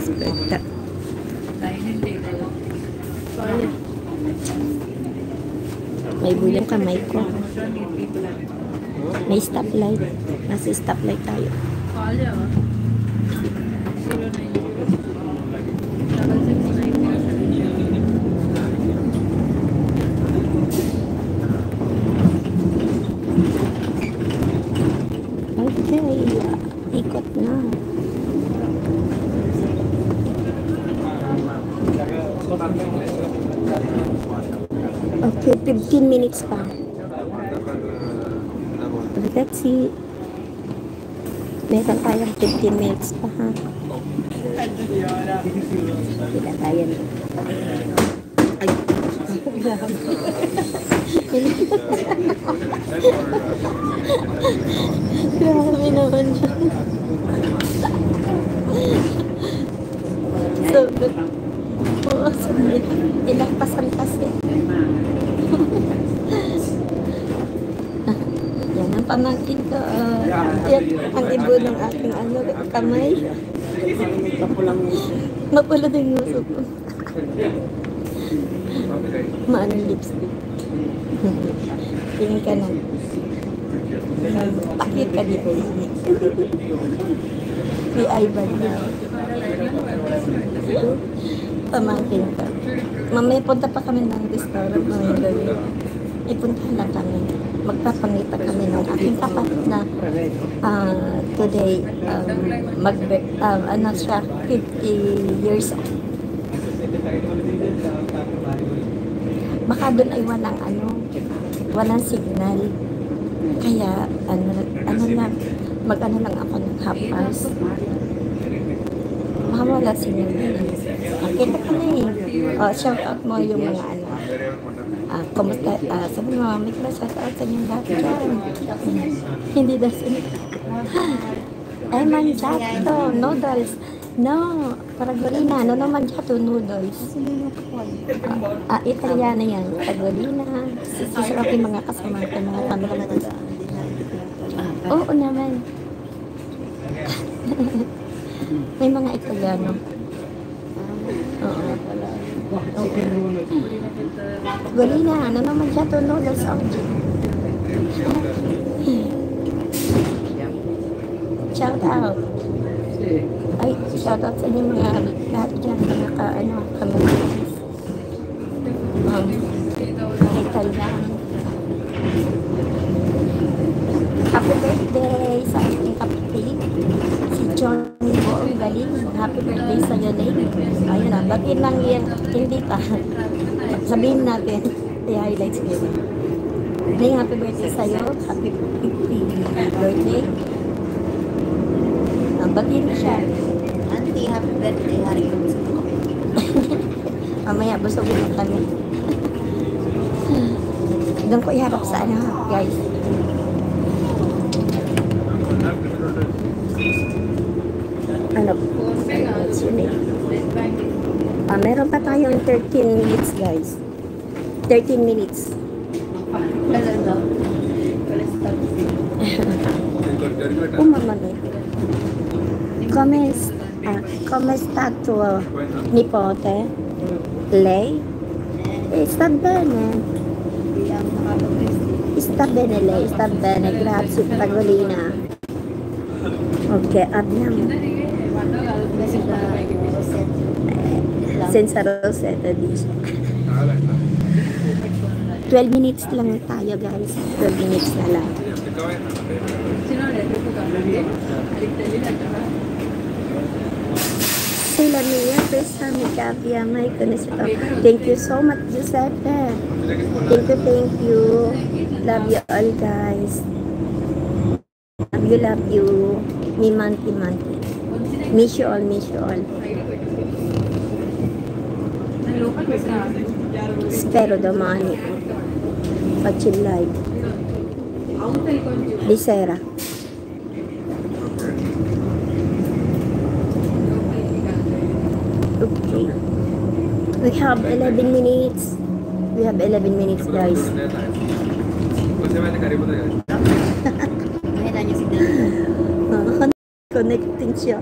Inspector. May bulang kamay ko. May stoplight. Nasa stoplight tayo. Okay, ikot na. Okay, 15 minutes pa. Let's see. Meron tayong 15 minutes pa, ha? Kita tayo. Ay. Grabe naman siya. So, ilagpasan kasi. Yan ang pamangkin ko. Yan ang ibo ng aking kamay. Mapula din yung uso ko. Maanong lipstick. Tingin ka na. Pakit ka dito. Si Ivan na. Pamangkin ka. Mamaya punta pa kami ng restaurant ng gabi. Ipunta lang kami. Magpapangita kami ng aking kapatid na today ano siya 50 years old. Baka doon ay walang signal. Kaya ano lang, mag-ano lang ako ng half hours. Baka wala signal. Kita ka na eh. Shout out mo yung mga kumusta, sabi mo, may shout out sa inyong lahat dyan. Hindi daw sinita. Ay, manjato, noodles. No, Paragolina, no manjato noodles. Italiano yan, Paragolina. Sisarap yung mga kasama ko, mga pamilya. Oo naman. May mga Italiano. Oo. Okay. Golina, ano naman siya to noodles ang shout out. Ay, shout out sa inyo mga lahat dyan, mga kami. Italiano. Happy birthday sa aking kapatid. Si Johnny Bo, ang galing. Happy birthday sa iyo, Lane. Ayun na, batiin lang yan. Hindi pa. Sabihin natin. I-highlights ko yun. Lane, happy birthday sa iyo. Happy 50th birthday. Batiin mo siya. Auntie, happy birthday. Hari ko gusto ko. Mamaya, busogin mo kami. Doon ko iharap sa guys. Meron pa tayong 13 minutes, guys. 13 minutes. Umamali. Come stato nipote? Lei? Sta bene. Sta bene lei, sta bene. Grazie, Paragolina. Ok, abbiamo. Senza rosetta, dice. 12 minutes lang tayo, guys. 12 minutes na lang. Sila Mia, Presa, Mikavia, may kunisito. Thank you so much, Giuseppe. Thank you. Love you all, guys. Love you. Mimanti. Miss you all. Spero domani faccio il live di sera. Okay, we have 11 minutes. We have 11 minutes, guys. Connecting siya.